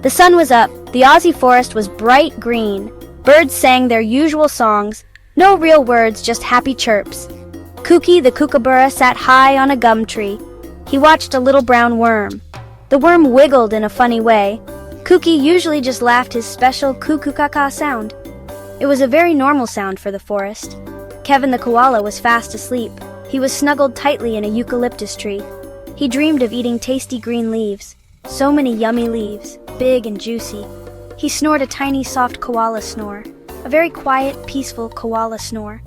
The sun was up, the Aussie forest was bright green. Birds sang their usual songs, no real words, just happy chirps. Kooky the kookaburra sat high on a gum tree. He watched a little brown worm. The worm wiggled in a funny way. Kooky usually just laughed his special coo-coo-ca-ca sound. It was a very normal sound for the forest. Kevin the koala was fast asleep. He was snuggled tightly in a eucalyptus tree. He dreamed of eating tasty green leaves. So many yummy leaves, big and juicy. He snored a tiny soft koala snore, a very quiet, peaceful koala snore.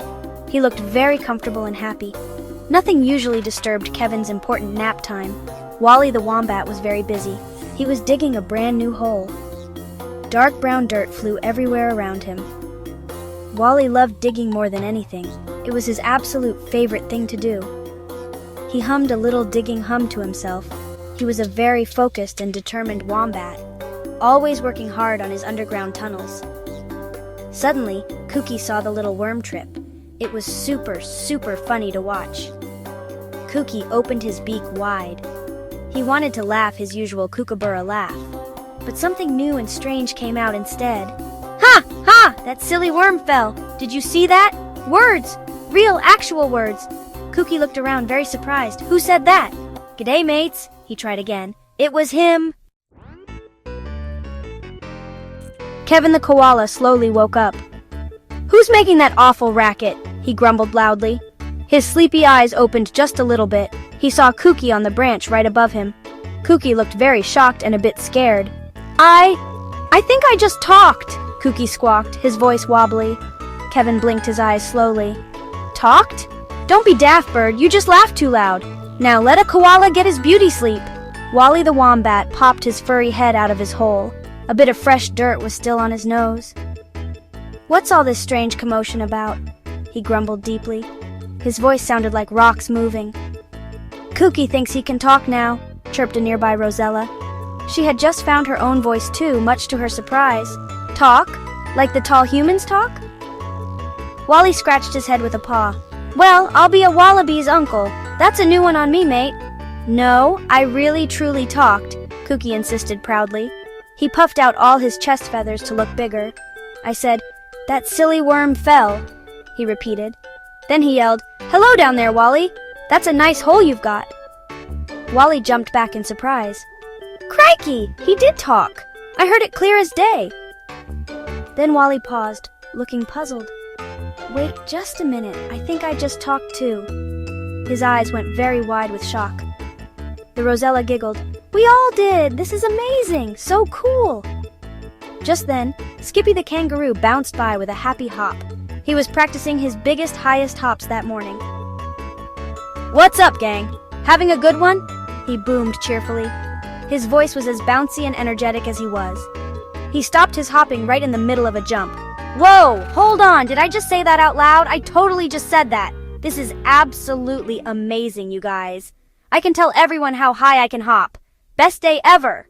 He looked very comfortable and happy. Nothing usually disturbed Kevin's important nap time. Wally the wombat was very busy. He was digging a brand new hole. Dark brown dirt flew everywhere around him. Wally loved digging more than anything. It was his absolute favorite thing to do. He hummed a little digging hum to himself. He was a very focused and determined wombat, always working hard on his underground tunnels. Suddenly, Kooky saw the little worm trip. It was super funny to watch. Kooky opened his beak wide. He wanted to laugh his usual kookaburra laugh, but something new and strange came out instead. Ha! Ha! That silly worm fell. Did you see that? Words! Real, actual words. Kooky looked around very surprised. Who said that? G'day, mates. He tried again. It was him. Kevin the koala slowly woke up. Who's making that awful racket? He grumbled loudly. His sleepy eyes opened just a little bit. He saw Kooky on the branch right above him. Kooky looked very shocked and a bit scared. I think I just talked, Kooky squawked, his voice wobbly. Kevin blinked his eyes slowly. Talked? Don't be daft, bird. You just laughed too loud. Now let a koala get his beauty sleep. Wally the wombat popped his furry head out of his hole. A bit of fresh dirt was still on his nose. What's all this strange commotion about? He grumbled deeply. His voice sounded like rocks moving. Kooky thinks he can talk now, chirped a nearby Rosella. She had just found her own voice too, much to her surprise. Talk? Like the tall humans talk? Wally scratched his head with a paw. Well, I'll be a wallaby's uncle. That's a new one on me, mate. No, I really truly talked, Kooky insisted proudly. He puffed out all his chest feathers to look bigger. I said, that silly worm fell, he repeated. Then he yelled, hello down there, Wally. That's a nice hole you've got. Wally jumped back in surprise. Crikey, he did talk. I heard it clear as day. Then Wally paused, looking puzzled. Wait just a minute, I think I just talked too. His eyes went very wide with shock. The Rosella giggled. We all did! This is amazing! So cool! Just then, Skippy the kangaroo bounced by with a happy hop. He was practicing his biggest, highest hops that morning. What's up, gang? Having a good one? He boomed cheerfully. His voice was as bouncy and energetic as he was. He stopped his hopping right in the middle of a jump. Whoa! Hold on! Did I just say that out loud? I totally just said that! This is absolutely amazing, you guys. I can tell everyone how high I can hop. Best day ever!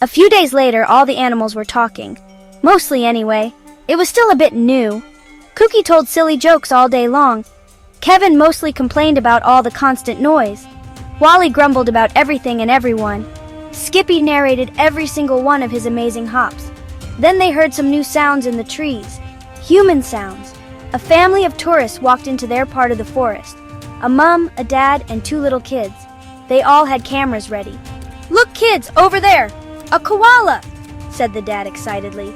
A few days later, all the animals were talking. Mostly anyway. It was still a bit new. Kooky told silly jokes all day long. Kevin mostly complained about all the constant noise. Wally grumbled about everything and everyone. Skippy narrated every single one of his amazing hops. Then they heard some new sounds in the trees. Human sounds. A family of tourists walked into their part of the forest. A mom, a dad, and 2 little kids. They all had cameras ready. Look, kids, over there! A koala! Said the dad excitedly.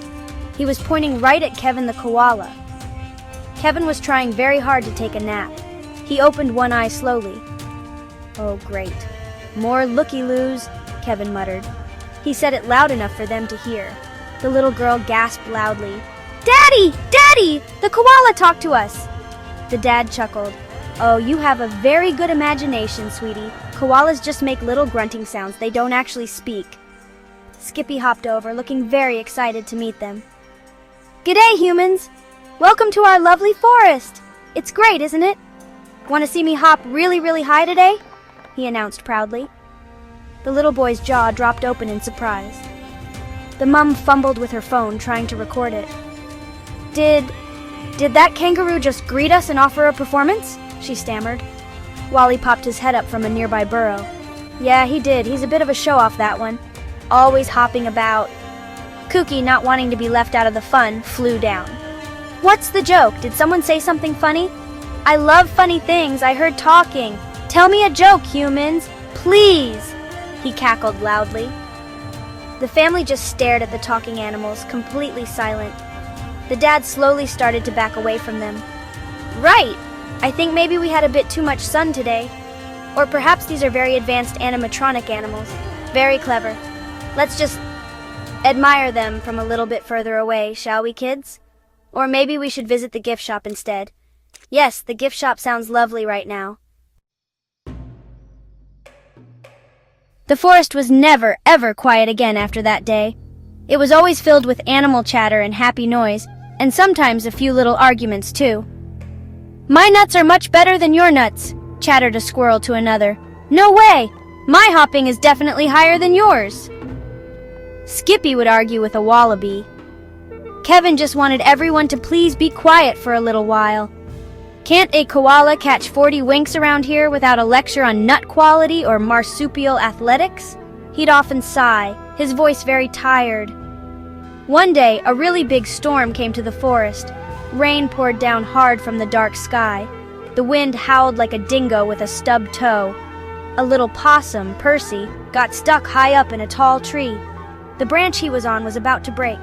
He was pointing right at Kevin the koala. Kevin was trying very hard to take a nap. He opened one eye slowly. Oh, great. More looky-loos, Kevin muttered. He said it loud enough for them to hear. The little girl gasped loudly. Daddy! Daddy! The koala talked to us! The dad chuckled. Oh, you have a very good imagination, sweetie. Koalas just make little grunting sounds. They don't actually speak. Skippy hopped over, looking very excited to meet them. G'day, humans! Welcome to our lovely forest! It's great, isn't it? Want to see me hop really, really high today? He announced proudly. The little boy's jaw dropped open in surprise. The mum fumbled with her phone, trying to record it. Did that kangaroo just greet us and offer a performance? She stammered. Wally popped his head up from a nearby burrow. Yeah, he did. He's a bit of a show-off, that one. Always hopping about. Kooky, not wanting to be left out of the fun, flew down. What's the joke? Did someone say something funny? I love funny things. I heard talking. Tell me a joke, humans. Please! He cackled loudly. The family just stared at the talking animals, completely silent. The dad slowly started to back away from them. Right! I think maybe we had a bit too much sun today. Or perhaps these are very advanced animatronic animals. Very clever. Let's just admire them from a little bit further away, shall we, kids? Or maybe we should visit the gift shop instead. Yes, the gift shop sounds lovely right now. The forest was never, ever quiet again after that day. It was always filled with animal chatter and happy noise, and sometimes a few little arguments too. My nuts are much better than your nuts, chattered a squirrel to another. No way! My hopping is definitely higher than yours. Skippy would argue with a wallaby. Kevin just wanted everyone to please be quiet for a little while. Can't a koala catch 40 winks around here without a lecture on nut quality or marsupial athletics? He'd often sigh, his voice very tired. One day, a really big storm came to the forest. Rain poured down hard from the dark sky. The wind howled like a dingo with a stubbed toe. A little possum, Percy, got stuck high up in a tall tree. The branch he was on was about to break.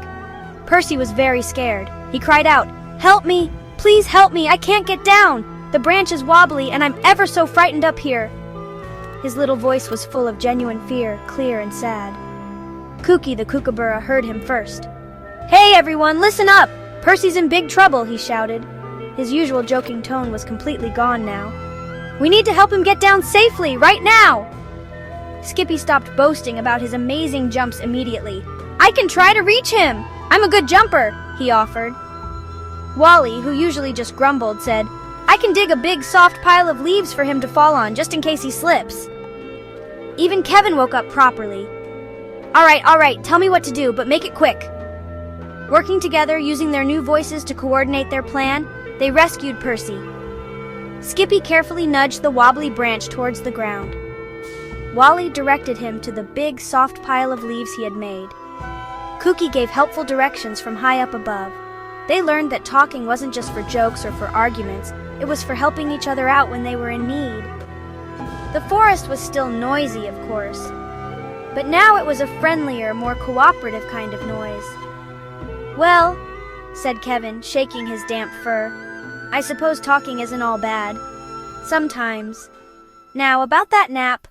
Percy was very scared. He cried out, "Help me! Please help me! I can't get down! The branch is wobbly and I'm ever so frightened up here!" His little voice was full of genuine fear, clear and sad. Kooky the kookaburra heard him first. "Hey everyone, listen up! Percy's in big trouble," he shouted. His usual joking tone was completely gone now. "We need to help him get down safely, right now!" Skippy stopped boasting about his amazing jumps immediately. "I can try to reach him! I'm a good jumper," he offered. Wally, who usually just grumbled, said, "I can dig a big soft pile of leaves for him to fall on just in case he slips." Even Kevin woke up properly. All right, tell me what to do, but make it quick." Working together, using their new voices to coordinate their plan, they rescued Percy. Skippy carefully nudged the wobbly branch towards the ground. Wally directed him to the big, soft pile of leaves he had made. Kooky gave helpful directions from high up above. They learned that talking wasn't just for jokes or for arguments, it was for helping each other out when they were in need. The forest was still noisy, of course, but now it was a friendlier, more cooperative kind of noise. "Well," said Kevin, shaking his damp fur, "I suppose talking isn't all bad. Sometimes. Now, about that nap,